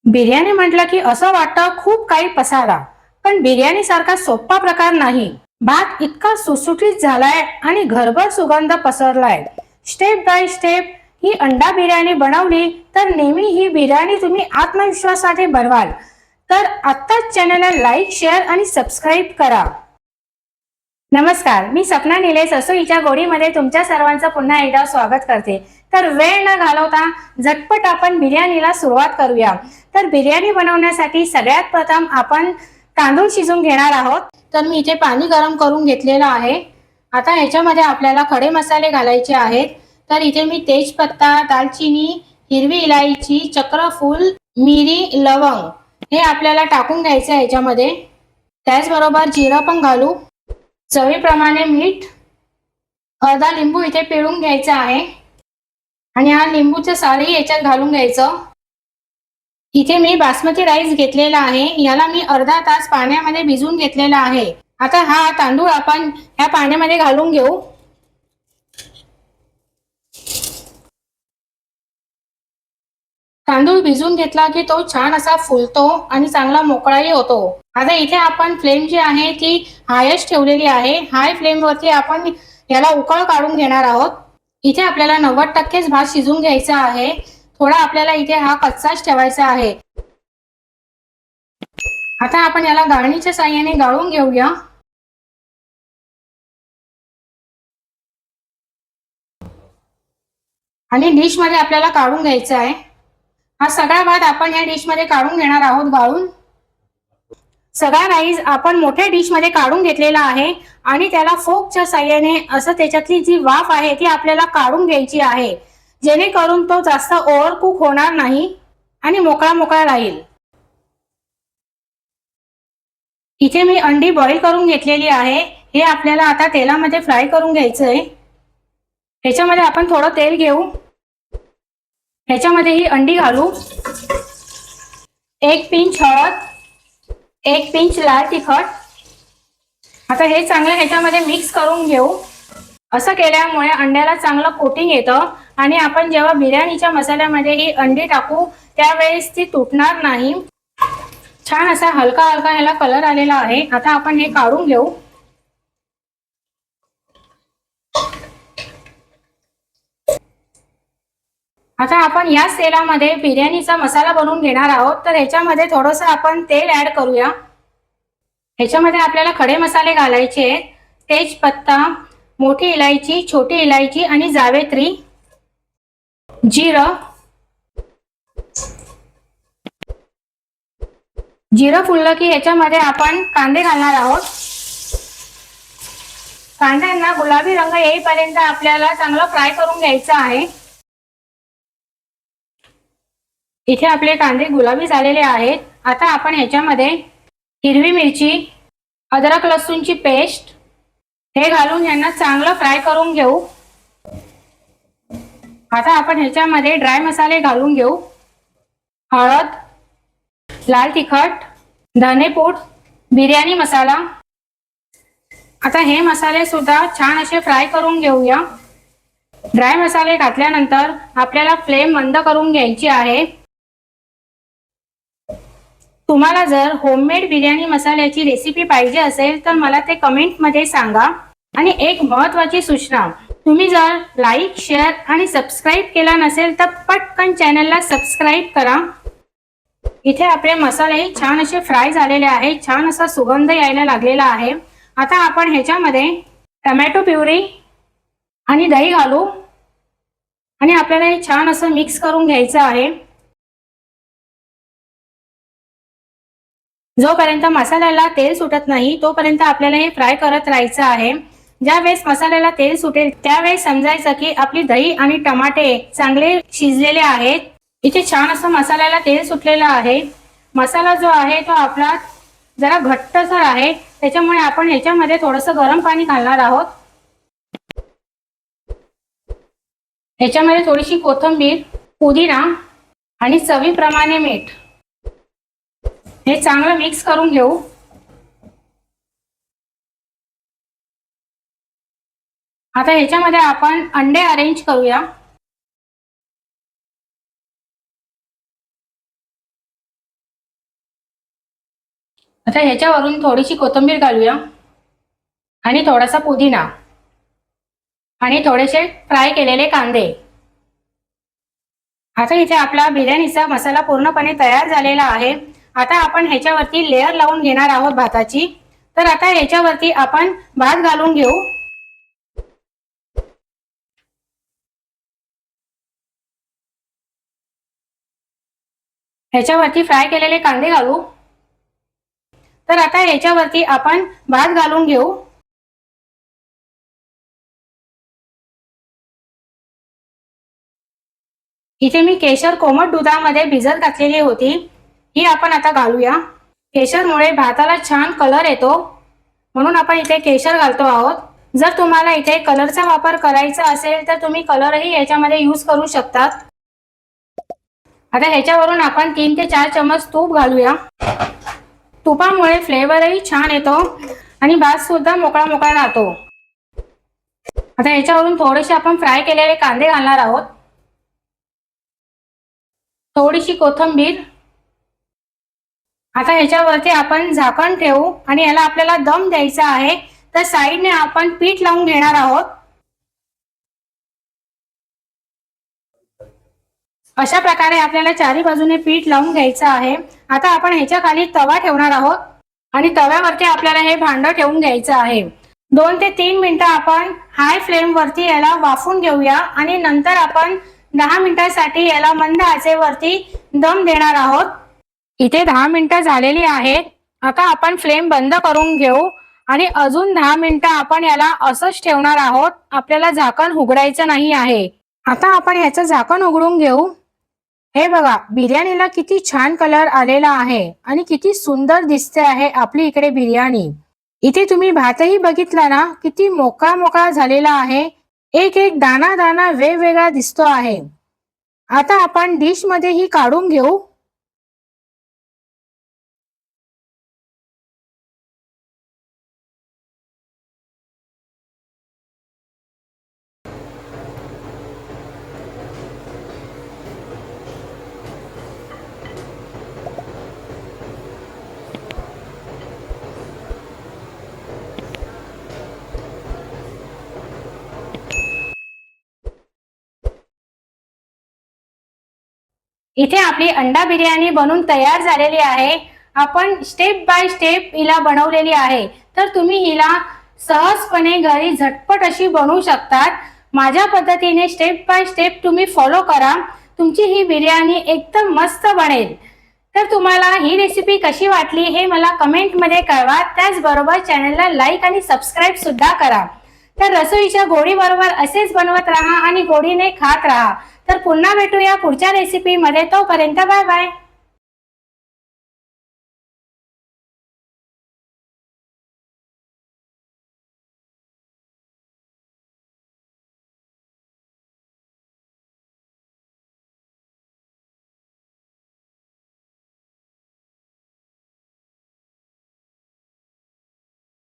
बिर्याणी म्हटलं की असं वाटतं खूप काही पसारा, पण बिर्याणी सारखा सोपा प्रकार नाही. भात इतका सुटसुटीत झालाय आणि घरभर सुगंध पसरलाय. स्टेप बाय स्टेप ही अंडा बिर्याणी बनवली तर नेहमी ही बिर्याणी तुम्ही आत्मविश्वासाने बनवाल. तर आत्ताच चॅनलला लाईक, शेअर आणि सबस्क्राईब करा. नमस्कार, मी सपना निलेश असोईच्या गोडीमध्ये तुमच्या सर्वांचं पुन्हा एकदा स्वागत करते. तर वेळ न घालवता झटपट आपण बिर्याणीला सुरुवात करूया. तर बिर्याणी बनवण्यासाठी सगळ्यात प्रथम आपण तांदूळ शिजवून घेणार आहोत. तर मी इथे पाणी गरम करून घेतलेलं आहे. आता ह्याच्यामध्ये आपल्याला खडे मसाले घालायचे आहेत. तर इथे मी तेजपत्ता, दालचिनी, हिरवी इलायची, चक्रफूल, मिरी, लवंग हे आपल्याला टाकून घ्यायचं आहे ह्याच्यामध्ये. त्याचबरोबर जिरं पण घालू. चवीप्रमाणे मीठ, अर्धा लिंबू इथे पिळून घ्यायचा आहे आणि हा लिंबूचं सारही याच्यात घालून घ्यायचं. इथे मी बासमती राईस घेतलेला आहे. याला मी अर्धा तास पाण्यामध्ये भिजवून घेतलेला आहे. आता हा तांदूळ आपण या पाण्यामध्ये घालून घेऊ. तांदूळ भिजून घेतला की तो छान असा फुलतो आणि चांगला मोकळाही होतो. आता इथे आपण फ्लेम जी आहे ती हायच ठेवलेली आहे. हाय फ्लेम वरती आपण याला उकळ काढून घेणार आहोत. इथे आपल्याला 90% भात शिजून घ्यायचा आहे. थोडा आपल्याला इथे हा कच्चाच ठेवायचा आहे. आता आपण याला गाळणीच्या साहाय्याने गाळून घेऊया. आणि डिश मध्ये आपल्याला काढून घ्यायचा आहे. हा सगळा भात आपण या डिश मध्ये काढून घेणार आहोत गाळून. सगळा राईस आपण मोठ्या डिश मध्ये काढून घेतलेला आहे आणि त्याला फोकच्या साहाय्याने असं त्याच्यातली जी वाफ आहे ती आपल्याला काढून घ्यायची आहे, जेणेकरून तो जास्त ओव्हरकुक होणार नाही आणि मोकळा मोकळा राहील. इथे मी अंडी बॉईल करून घेतलेली आहे. हे आपल्याला आता तेलामध्ये फ्राय करून घ्यायचं आहे. ह्याच्यामध्ये आपण थोडं तेल घेऊ. ह्याच्यामध्ये ही अंडी घालू. एक पिंच हळद, एक पिंच लाल तिखट. आता हे चांगलं ह्याच्यामध्ये मिक्स करून घेऊ. असं केल्यामुळे अंड्याला चांगलं कोटिंग येतं आणि आपण जेव्हा बिर्याणीच्या मसाल्यामध्ये ही अंडी टाकू त्यावेळेस ती तुटणार नाही. छान असा हलका हलका ह्याला कलर आलेला आहे. आता आपण हे काढून घेऊ. आता आपण याच तेलामध्ये बिर्याणीचा मसाला बनवून घेणार आहोत. तर ह्याच्यामध्ये थोडंसं आपण तेल ऍड करूया. ह्याच्यामध्ये आपल्याला खडे मसाले घालायचे आहेत. तेजपत्ता, मोठी इलायची, छोटी इलायची आणि जावेत्री, जिरं. जिरं फुललं की ह्याच्यामध्ये आपण कांदे घालणार आहोत. कांद्यांना गुलाबी रंग येईपर्यंत आपल्याला चांगलं फ्राय करून घ्यायचं आहे. इथे आपले कांदे गुलाबी झालेले आहेत. आता आपण ह्याच्यामध्ये हिरवी मिरची, अद्रक लसूणची पेस्ट हे घालून यांना चांगलं फ्राय करून घेऊ. आता आपण ह्याच्यामध्ये ड्राय मसाले घालून घेऊ. हळद, लाल तिखट, धनेपूड, बिर्याणी मसाला. आता हे मसाले सुद्धा छान असे फ्राय करून घेऊया. ड्राय मसाले घातल्यानंतर आपल्याला फ्लेम मंद करून घ्यायची आहे. तुम्हाला जर होममेड बिर्याणी मसाल्याची रेसिपी पाहिजे असेल तर मला ते कमेंटमध्ये सांगा. आणि एक महत्त्वाची सूचना, तुम्ही जर लाईक, शेअर आणि सबस्क्राईब केला नसेल तर पटकन चॅनलला सबस्क्राईब करा. इथे आपले मसाले छान असे फ्राय झालेले आहेत. छान असा सुगंध यायला लागलेला आहे. आता आपण ह्याच्यामध्ये टोमॅटो प्युरी आणि दही घालू आणि आपल्याला हे छान असं मिक्स करून घ्यायचं आहे. जोपर्यंत मसाल्याला तेल सुटत नाही तोपर्यंत आपल्याला हे फ्राय करत राहायचं आहे. ज्या वेळेस मसाल्याला तेल सुटेल त्यावेळेस समजायचं की आपली दही आणि टमाटे चांगले शिजलेले आहेत. इथे छान असं मसाल्याला तेल सुटलेलं आहे. मसाला जो आहे तो आपला जरा घट्टसर आहे, त्याच्यामुळे आपण ह्याच्यामध्ये थोडंसं गरम पाणी घालणार आहोत. ह्याच्यामध्ये थोडीशी कोथिंबीर, पुदिना आणि चवीप्रमाणे मीठ हे चांगलं मिक्स करून घेऊ. आता ह्याच्यामध्ये आपण अंडे अरेंज करूया. आता ह्याच्यावरून थोडीशी कोथिंबीर घालूया आणि थोडासा पुदिना आणि थोडेसे फ्राय केलेले कांदे। आता इथे आपला बिर्याणीचा मसाला पूर्णपणे तयार झालेला आहे। आता आपण ह्याच्यावरती लेयर लावून घेणार आहोत भाताची। तर आता ह्याच्यावरती आपण भात घालून घेऊ। ह्याच्यावरती फ्राय केलेले कांदे घालू। तर आता ह्याच्यावरती आपण भात घालून घेऊ। इथे मी केशर कोमट दुधामध्ये भिजत घातलेली होती, ही आपण आता घालूया। केशरमुळे भाताला छान कलर येतो, म्हणून आपण इथे केशर घालतो आहोत। जर तुम्हाला इथे कलरचा वापर करायचा असेल तर तुम्ही कलरही याच्यामध्ये यूज करू शकता। आता ह्याच्यावरून आपण 3 ते 4 चम्मच तूप घालूया। तुपामुळे फ्लेवरही छान येतो आणि भात सुद्धा मोकळा मोकळा राहतो। आता ह्याच्यावरून थोडेसे आपण फ्राय केलेले कांदे घालणार आहोत, थोडीशी कोथिंबीर। आता ह्याच्यावरती आपण झाकण ठेवू आणि याला आपल्याला दम द्यायचा आहे। तर साइडने आपण पीठ लावून घेणार आहोत। अशा प्रकारे आपल्याला चारी बाजूने पीठ लावून घ्यायचं आहे। आता आपण ह्याच्या खाली तवा ठेवणार आहोत आणि तव्यावरती आपल्याला हे भांडं ठेवून घ्यायचं आहे। 2 ते 3 मिनिटं आपण हाय फ्लेम वरती याला वाफून घेऊया आणि नंतर आपण 10 मिनिटांसाठी याला मंद आचेवरती दम देणार आहोत। इथे 10 मिनिटं झालेली आहेत। आता आपण फ्लेम बंद करून घेऊ आणि अजून 10 मिनिटं आपण याला असंच ठेवणार आहोत। आपल्याला झाकण उघडायचं नाही आहे। आता आपण ह्याचं झाकण उघडून घेऊ। हे बघा, बिर्याणीला किती छान कलर आलेला आहे आणि किती सुंदर दिसते आहे आपली इकडे बिर्याणी। इथे तुम्ही भातही बघितला ना, किती मोकळा मोकळा झालेला आहे। एक एक दाना दाना वेगवेगळा दिसतो आहे। आता आपण डिश मध्ये ही काढून घेऊ। इथे आपली अंडा बिर्याणी बनून तयार झालेली आहे। आपण स्टेप बाय स्टेप हिला बनवलेली आहे, तर तुम्ही हिला सहजपणे घरी झटपट अशी बनवू शकतात। माझ्या पद्धतीने स्टेप बाय स्टेप तुम्ही फॉलो करा, तुमची ही बिर्याणी एकदम मस्त बनेल। तर तुम्हाला ही रेसिपी कशी वाटली हे मला कमेंट मध्ये कळवा। त्याचबरोबर चॅनलला लाईक आणि सबस्क्राईब सुद्धा करा। तर रसोईच्या गोडी बरोबर असेच बनवत राहा आणि गोडीने खात राहा। तर पुन्हा भेटूया पुढच्या रेसिपी मध्ये, तोपर्यंत बाय बाय।